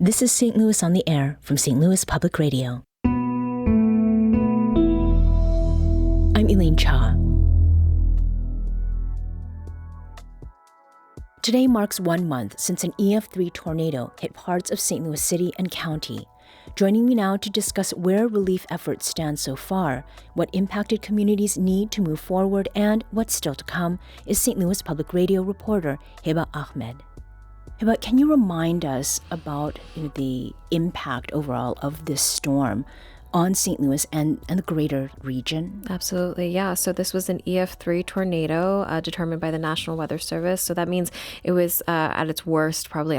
This is St. Louis on the Air from St. Louis Public Radio. I'm Elaine Cha. Today marks 1 month since an EF3 tornado hit parts of St. Louis City and County. Joining me now to discuss where relief efforts stand so far, what impacted communities need to move forward, and what's still to come is St. Louis Public Radio reporter Hiba Ahmad. Hiba, can you remind us about the impact overall of this storm on St. Louis and the greater region? Absolutely, yeah. So this was an EF3 tornado determined by the National Weather Service. So that means it was at its worst, probably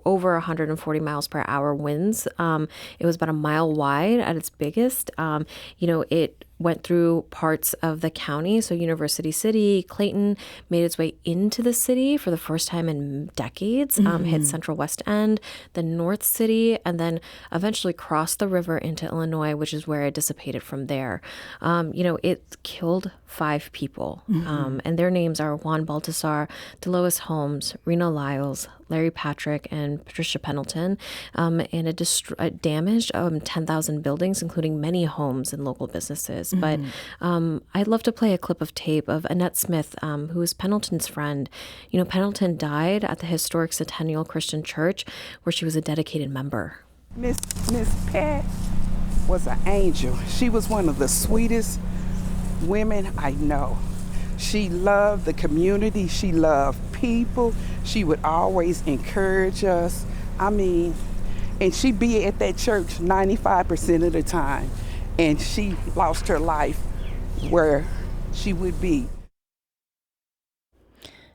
over 140 miles per hour winds. It was about a mile wide at its biggest. It went through parts of the county. So University City, Clayton made its way into the city for the first time in decades, hit Central West End, then North City, and then eventually crossed the river into Illinois, which is where it dissipated from there. It killed 5 people, and their names are Juan Baltazar, Delois Holmes, Rena Lyles, Larry Patrick, and Patricia Pendleton. And it damaged 10,000 buildings, including many homes and local businesses. But I'd love to play a clip of tape of Annette Smith, who is Pendleton's friend. Pendleton died at the historic Centennial Christian Church, where she was a dedicated member. Miss Pat was an angel. She was one of the sweetest women I know. She loved the community. She loved people. She would always encourage us. And she'd be at that church 95% of the time. And she lost her life where she would be.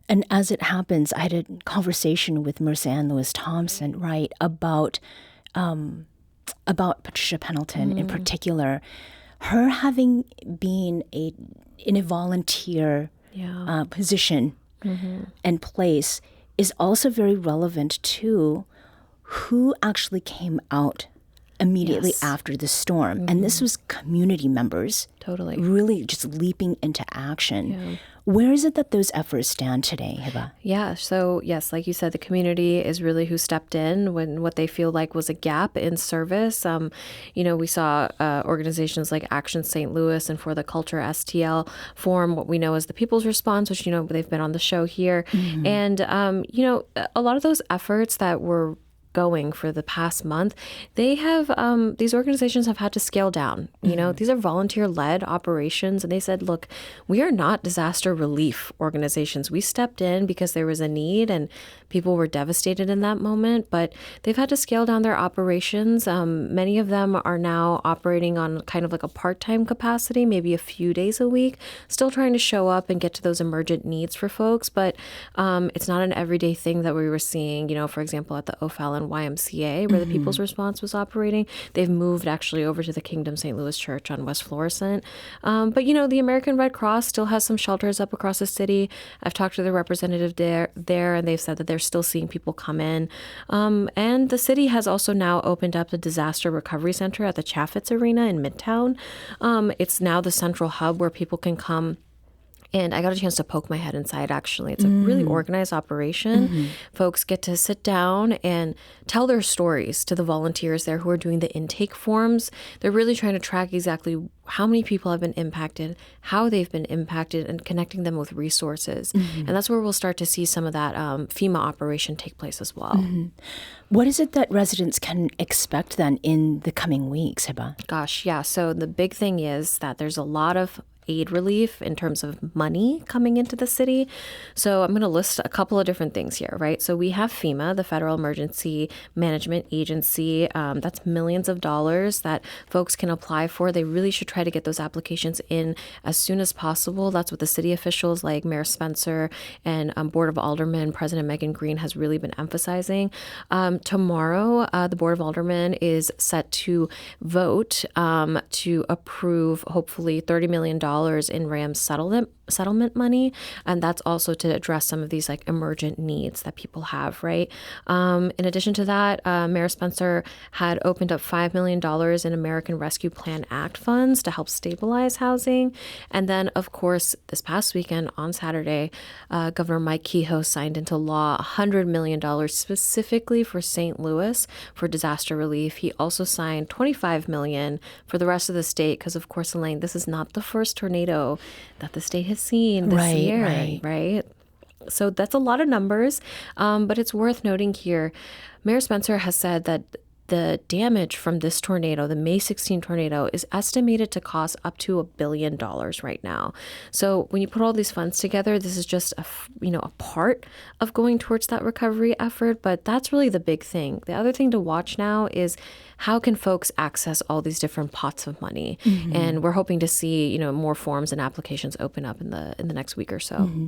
And as it happens, I had a conversation with Mercy Ann Lewis Thompson, right, about Patricia Pendleton in particular. Her having been in a volunteer position and place is also very relevant to who actually came out immediately after the storm. And this was community members. Totally. Really just leaping into action. Yeah. Where is it that those efforts stand today, Hiba? Yeah, so yes, like you said, the community is really who stepped in when what they feel like was a gap in service. We saw organizations like Action St. Louis and For the Culture STL form what we know as the People's Response, which, they've been on the show here. And, a lot of those efforts that were going for the past month, they have these organizations have had to scale down. These are volunteer-led operations, and they said, look, we are not disaster relief organizations. We stepped in because there was a need and people were devastated in that moment, but they've had to scale down their operations. Many of them are now operating on kind of like a part-time capacity, maybe a few days a week, still trying to show up and get to those emergent needs for folks, but it's not an everyday thing that we were seeing, for example, at the O'Fallon YMCA, where the People's Response was operating. They've moved actually over to the Kingdom St. Louis Church on West Florissant. But, the American Red Cross still has some shelters up across the city. I've talked to the representative there, and they've said that they're still seeing people come in. And the city has also now opened up the Disaster Recovery Center at the Chaffetz Arena in Midtown. It's now the central hub where people can come. And I got a chance to poke my head inside, actually. It's a really organized operation. Folks get to sit down and tell their stories to the volunteers there who are doing the intake forms. They're really trying to track exactly how many people have been impacted, how they've been impacted, and connecting them with resources. And that's where we'll start to see some of that FEMA operation take place as well. What is it that residents can expect then in the coming weeks, Hiba? Gosh, yeah. So the big thing is that there's a lot of aid relief in terms of money coming into the city. So I'm going to list a couple of different things here, right? So we have FEMA, the Federal Emergency Management Agency. That's millions of dollars that folks can apply for. They really should try to get those applications in as soon as possible. That's what the city officials like Mayor Spencer and Board of Aldermen, President Megan Green has really been emphasizing. Tomorrow, the Board of Aldermen is set to vote to approve, hopefully, $30 million in Rams settlement money, and that's also to address some of these like emergent needs that people have, right? In addition to that, Mayor Spencer had opened up $5 million in American Rescue Plan Act funds to help stabilize housing. And then, of course, this past weekend on Saturday, Governor Mike Kehoe signed into law $100 million specifically for St. Louis for disaster relief. He also signed $25 million for the rest of the state because, of course, Elaine, this is not the first tornado that the state has seen this year, right? So that's a lot of numbers, but it's worth noting here. Mayor Spencer has said that the damage from this tornado, the May 16 tornado, is estimated to cost up to $1 billion right now. So when you put all these funds together, this is just a part of going towards that recovery effort. But that's really the big thing. The other thing to watch now is how can folks access all these different pots of money? Mm-hmm. And we're hoping to see more forms and applications open up in the next week or so. Mm-hmm.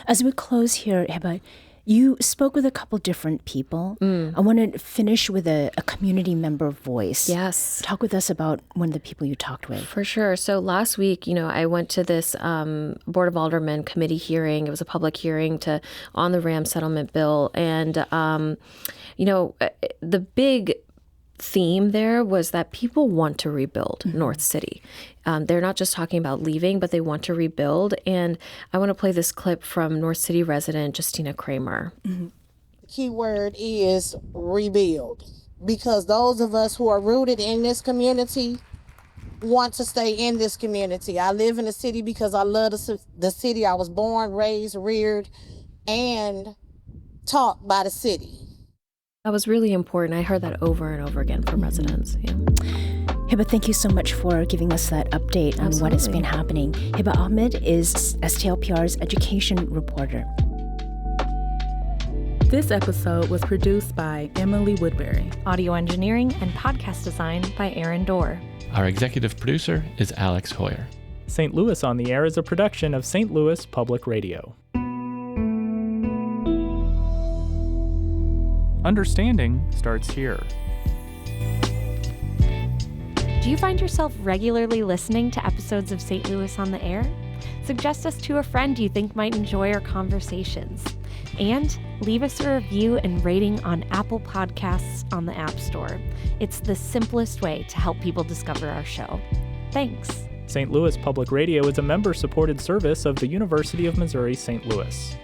As we close here, Hiba, you spoke with a couple different people. I want to finish with a community member voice. Yes. Talk with us about one of the people you talked with. For sure. So last week, I went to this Board of Aldermen committee hearing. It was a public hearing on the RAM settlement bill. And, the big theme there was that people want to rebuild North City. They're not just talking about leaving, but they want to rebuild. And I want to play this clip from North City resident Justina Kramer. The key word is rebuild, because those of us who are rooted in this community want to stay in this community. I live in the city because I love the city. I was born, raised, reared, and taught by the city. That was really important. I heard that over and over again from residents. Yeah. Hiba, thank you so much for giving us that update on what has been happening. Hiba Ahmad is STLPR's education reporter. This episode was produced by Emily Woodbury. Audio engineering and podcast design by Aaron Dorr. Our executive producer is Alex Hoyer. St. Louis on the Air is a production of St. Louis Public Radio. Understanding starts here. Do you find yourself regularly listening to episodes of St. Louis on the Air? Suggest us to a friend you think might enjoy our conversations. And leave us a review and rating on Apple Podcasts on the App Store. It's the simplest way to help people discover our show. Thanks. St. Louis Public Radio is a member-supported service of the University of Missouri St. Louis.